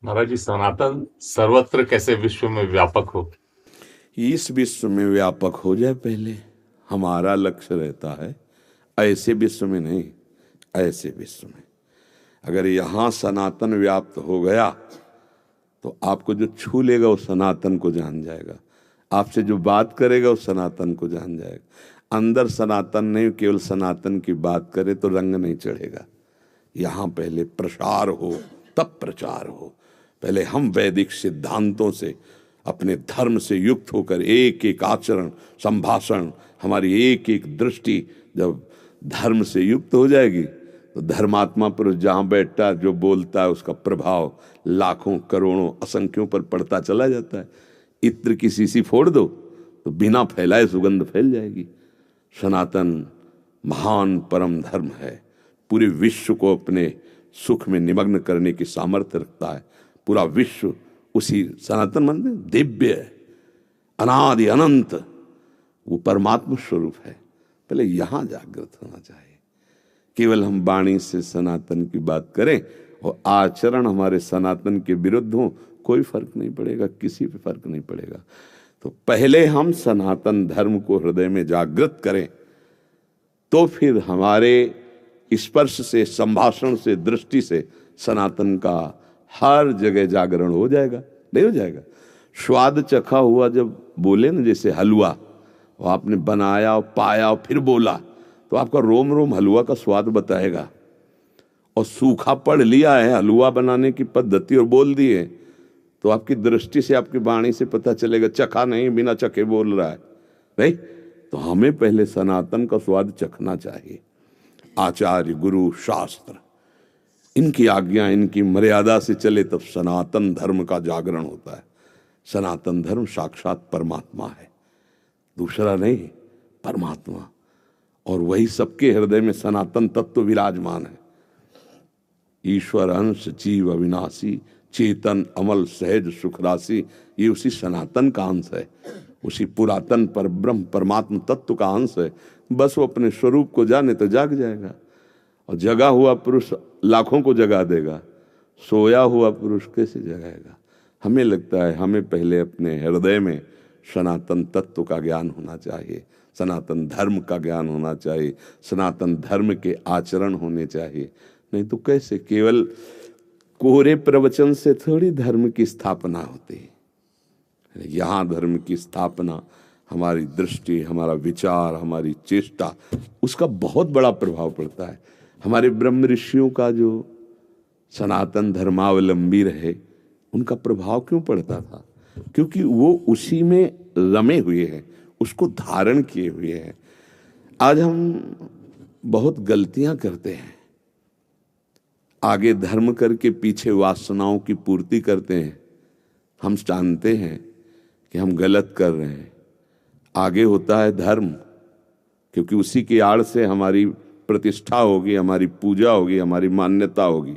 महाराज जी, सनातन सर्वत्र कैसे विश्व में व्यापक हो? इस विश्व में व्यापक हो जाए पहले, हमारा लक्ष्य रहता है। ऐसे विश्व में नहीं, ऐसे विश्व में अगर यहाँ सनातन व्याप्त हो गया तो आपको जो छू लेगा वो सनातन को जान जाएगा, आपसे जो बात करेगा वो सनातन को जान जाएगा। अंदर सनातन नहीं, केवल सनातन की बात करे तो रंग नहीं चढ़ेगा। यहाँ पहले प्रसार हो तब प्रचार हो। पहले हम वैदिक सिद्धांतों से, अपने धर्म से युक्त होकर एक एक आचरण, संभाषण, हमारी एक एक दृष्टि जब धर्म से युक्त हो जाएगी तो धर्मात्मा पुरुष जहाँ बैठता है, जो बोलता है, उसका प्रभाव लाखों करोड़ों असंख्यों पर पड़ता चला जाता है। इत्र की शीशी फोड़ दो तो बिना फैलाए सुगंध फैल जाएगी। सनातन महान परम धर्म है, पूरे विश्व को अपने सुख में निमग्न करने की सामर्थ्य रखता है। पूरा विश्व उसी सनातन मंदिर, दिव्य अनादि अनंत, वो परमात्मा स्वरूप है। पहले यहाँ जागृत होना चाहिए। केवल हम वाणी से सनातन की बात करें और आचरण हमारे सनातन के विरुद्ध हो, कोई फर्क नहीं पड़ेगा, किसी पे फर्क नहीं पड़ेगा। तो पहले हम सनातन धर्म को हृदय में जागृत करें, तो फिर हमारे स्पर्श से, संभाषण से, दृष्टि से सनातन का हर जगह जागरण हो जाएगा। नहीं हो जाएगा? स्वाद चखा हुआ जब बोले ना, जैसे हलवा, वो आपने बनाया और पाया और फिर बोला, तो आपका रोम रोम हलवा का स्वाद बताएगा। और सूखा पढ़ लिया है हलवा बनाने की पद्धति और बोल दिए, तो आपकी दृष्टि से, आपकी वाणी से पता चलेगा। चखा नहीं, बिना चखे बोल रहा है भाई। तो हमें पहले सनातन का स्वाद चखना चाहिए। आचार्य, गुरु, शास्त्र, इनकी आज्ञा, इनकी मर्यादा से चले तब सनातन धर्म का जागरण होता है। सनातन धर्म साक्षात परमात्मा है, दूसरा नहीं, परमात्मा। और वही सबके हृदय में सनातन तत्व विराजमान है। ईश्वर अंश जीव अविनाशी, चेतन अमल सहज सुख राशि, ये उसी सनातन का अंश है, उसी पुरातन पर ब्रह्म परमात्मा तत्व का अंश है। बस वो अपने स्वरूप को जाने तो जाग जाएगा। और जगा हुआ पुरुष लाखों को जगा देगा, सोया हुआ पुरुष कैसे जगाएगा? हमें लगता है हमें पहले अपने हृदय में सनातन तत्व का ज्ञान होना चाहिए, सनातन धर्म का ज्ञान होना चाहिए, सनातन धर्म के आचरण होने चाहिए। नहीं तो कैसे? केवल कोरे प्रवचन से थोड़ी धर्म की स्थापना होती है। यहाँ धर्म की स्थापना, हमारी दृष्टि, हमारा विचार, हमारी चेष्टा, उसका बहुत बड़ा प्रभाव पड़ता है। हमारे ब्रह्म ऋषियों का जो सनातन धर्मावलंबी रहे, उनका प्रभाव क्यों पड़ता था? क्योंकि वो उसी में रमे हुए हैं, उसको धारण किए हुए हैं। आज हम बहुत गलतियां करते हैं, आगे धर्म करके पीछे वासनाओं की पूर्ति करते हैं। हम जानते हैं कि हम गलत कर रहे हैं। आगे होता है धर्म, क्योंकि उसी की आड़ से हमारी प्रतिष्ठा होगी, हमारी पूजा होगी, हमारी मान्यता होगी।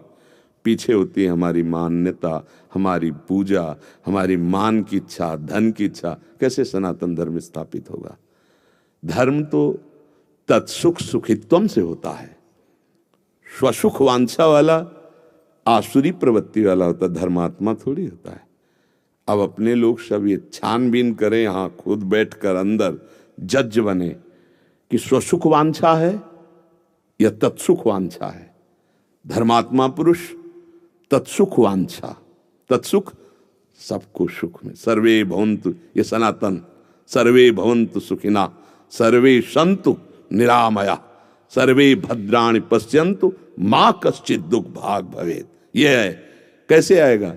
पीछे होती है हमारी मान्यता, हमारी पूजा, हमारी मान की इच्छा, धन की इच्छा। कैसे सनातन धर्म स्थापित होगा? धर्म तो तत्सुख सुखित्वम से होता है। स्वसुख वांछा वाला आसुरी प्रवृत्ति वाला होता, धर्मात्मा थोड़ी होता है। अब अपने लोग सब ये छानबीन करें, यहाँ खुद बैठकर अंदर जज बने कि स्वसुख वांछा है या तत्सुख वांछा है। धर्मात्मा पुरुष तत्सुख वांछा, तत्सुख सबको सुख में। सर्वे भवन्तु, ये सनातन, सर्वे भवन्तु सुखिना, सर्वे सन्तु निरामया, सर्वे भद्राणि पश्यन्तु मां कश्चित् दुख भाग भवेत्। ये है। कैसे आएगा?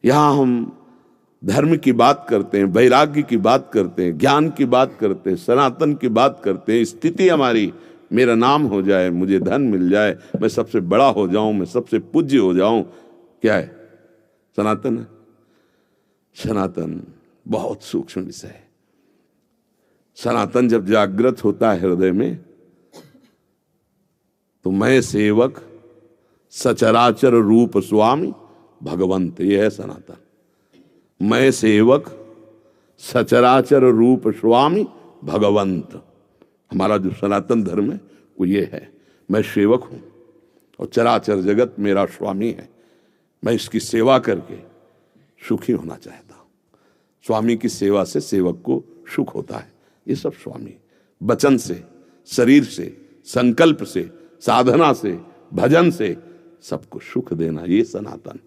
यहां हम धर्म की बात करते हैं, वैराग्य की बात करते हैं, ज्ञान की बात करते हैं, सनातन की बात करते हैं। स्थिति हमारी, मेरा नाम हो जाए, मुझे धन मिल जाए, मैं सबसे बड़ा हो जाऊं, मैं सबसे पूज्य हो जाऊं, क्या है? सनातन है। सनातन बहुत सूक्ष्म विषय है। सनातन जब जागृत होता है हृदय में, तो मैं सेवक सचराचर रूप स्वामी भगवंत, ये है सनातन। मैं सेवक सचराचर रूप स्वामी भगवंत। हमारा जो सनातन धर्म है वो ये है, मैं सेवक हूं और चराचर जगत मेरा स्वामी है। मैं इसकी सेवा करके सुखी होना चाहता हूं। स्वामी की सेवा से सेवक को सुख होता है। ये सब स्वामी वचन से, शरीर से, संकल्प से, साधना से, भजन से सबको सुख देना, ये सनातन।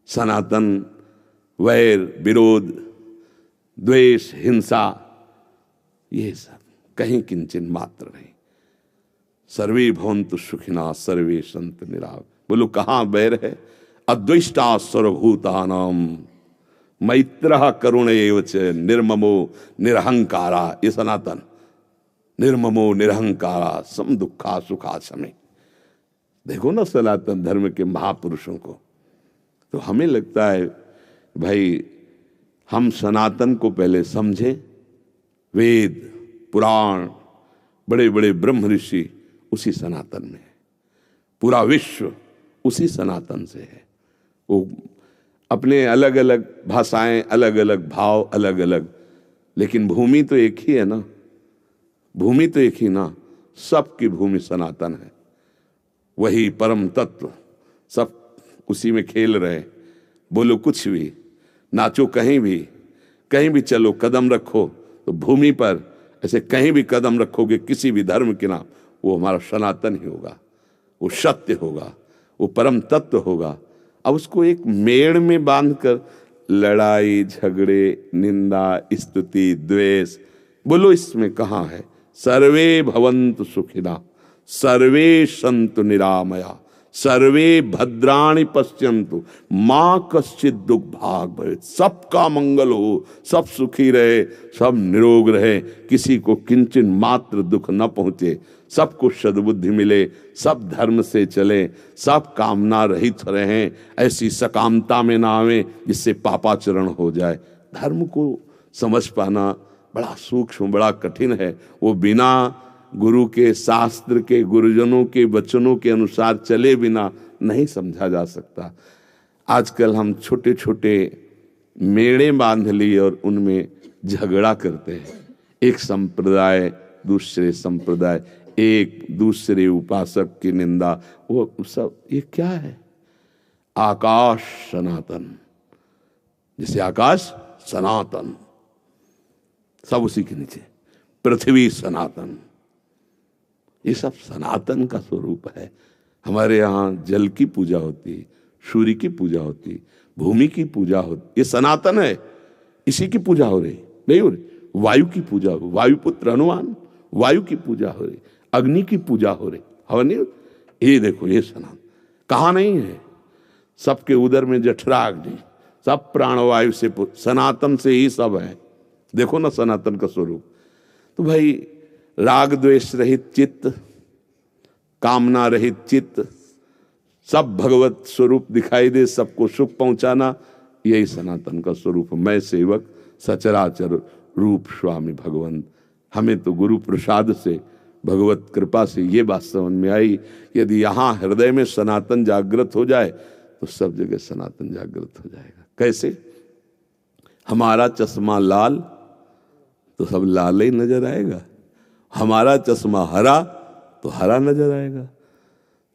सनातन वैर, विरोध, द्वेष, हिंसा, ये सब कहीं किंचन मात्र नहीं। सर्वे भवन्तु सुखिनः सर्वे सन्तु निरामयाः। बोलो कहाँ वैर है? अद्वेष्टा सर्वभूतानां मैत्रः करुण एव च निर्ममो निरहंकारा। ये सनातन। निर्ममो निरहंकारा सम दुखा सुखा समे। देखो ना सनातन धर्म के महापुरुषों को, तो हमें लगता है भाई हम सनातन को पहले समझें। वेद, पुराण, बड़े बड़े ब्रह्म ऋषि उसी सनातन में है। पूरा विश्व उसी सनातन से है। वो अपने अलग अलग भाषाएं, अलग अलग भाव, अलग अलग, लेकिन भूमि तो एक ही है ना। भूमि तो एक ही ना। सबकी भूमि सनातन है। वही परम तत्व, सब उसी में खेल रहे। बोलो कुछ भी, नाचो कहीं भी चलो, कदम रखो तो भूमि पर ऐसे कहीं भी कदम रखोगे किसी भी धर्म के नाम, वो हमारा सनातन ही होगा, वो सत्य होगा, वो परम तत्व होगा। अब उसको एक मेड़ में बांधकर लड़ाई, झगड़े, निंदा, स्तुति, द्वेष, बोलो इसमें कहाँ है? सर्वे भवन्तु सुखिनः सर्वे सन्तु निरामया सर्वे भद्राणि पश्यन्तु माँ कश्चित् दुख भाग भवेत्। सबका मंगल हो, सब सुखी रहे, सब निरोग रहे, किसी को किंचन मात्र दुख न पहुंचे, सबको सद्बुद्धि मिले, सब धर्म से चले, सब कामना रहित रहें, ऐसी सकामता में ना आवे जिससे पापाचरण हो जाए। धर्म को समझ पाना बड़ा सूक्ष्म, बड़ा कठिन है। वो बिना गुरु के, शास्त्र के, गुरुजनों के वचनों के अनुसार चले बिना नहीं समझा जा सकता। आजकल हम छोटे छोटे मेड़े बांध लिए और उनमें झगड़ा करते हैं। एक संप्रदाय दूसरे संप्रदाय, एक दूसरे उपासक की निंदा, वो सब ये क्या है? आकाश सनातन, जैसे आकाश सनातन, सब उसी के नीचे। पृथ्वी सनातन, ये सब सनातन का स्वरूप है। हमारे यहाँ जल की पूजा होती, सूर्य की पूजा होती, भूमि की पूजा होती, ये सनातन है। इसी की पूजा हो रही, नहीं हो रही? वायु की पूजा हो, वायुपुत्र हनुमान, वायु की पूजा हो रही, अग्नि की पूजा हो रही, हवा नहीं? ये देखो, ये सनातन कहाँ नहीं है? सबके उदर में जठरा अग्नि, सब प्राणवायु से, सनातन से ही सब है। देखो ना सनातन का स्वरूप। तो भाई राग द्वेष रहित चित्त, कामना रहित चित्त, सब भगवत स्वरूप दिखाई दे, सबको सुख पहुंचाना, यही सनातन का स्वरूप। मैं सेवक सचराचर रूप स्वामी भगवंत। हमें तो गुरु प्रसाद से, भगवत कृपा से ये बात समझ में आई, यदि यहाँ हृदय में सनातन जागृत हो जाए तो सब जगह सनातन जागृत हो जाएगा। कैसे? हमारा चश्मा लाल तो सब लाल ही नजर आएगा, हमारा चश्मा हरा तो हरा नजर आएगा।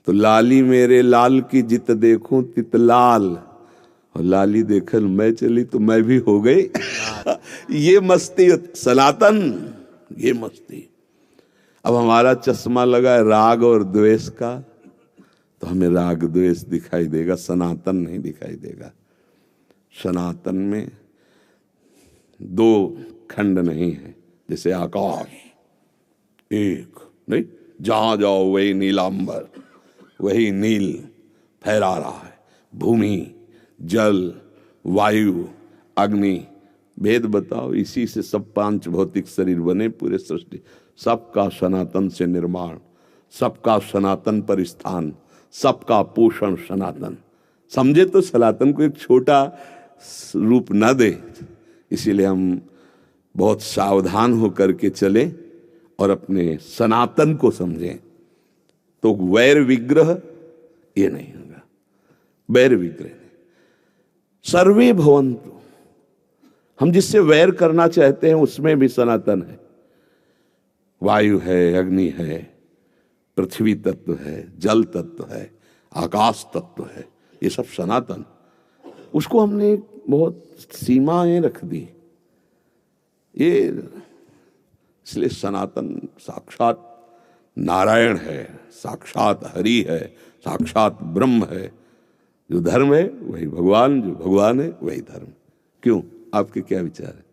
तो लाली मेरे लाल की जित देखूं तित लाल, और लाली देखल मैं चली तो मैं भी हो गई। ये मस्ती सनातन, ये मस्ती। अब हमारा चश्मा लगा है राग और द्वेष का, तो हमें राग द्वेष दिखाई देगा, सनातन नहीं दिखाई देगा। सनातन में दो खंड नहीं है, जैसे आकाश एक नहीं, जहां जाओ वही नीलांबर, वही नील फहरा रहा है। भूमि, जल, वायु, अग्नि, भेद बताओ? इसी से सब पांच भौतिक शरीर बने, पूरे सृष्टि। सबका सनातन से निर्माण, सबका सनातन पर स्थान, सबका पोषण सनातन। समझे तो सनातन को एक छोटा रूप न दे। इसीलिए हम बहुत सावधान होकर के चले और अपने सनातन को समझें। तो वैर विग्रह ये नहीं होगा, वैर विग्रह नहीं। सर्वे भवन्तु, हम जिससे वैर करना चाहते हैं उसमें भी सनातन है। वायु है, अग्नि है, पृथ्वी तत्व है, जल तत्व है, आकाश तत्व है, ये सब सनातन, उसको हमने बहुत सीमाएं रख दी। ये इसलिए सनातन साक्षात नारायण है, साक्षात हरि है, साक्षात ब्रह्म है। जो धर्म है वही भगवान, जो भगवान है वही धर्म। क्यों, आपके क्या विचार है?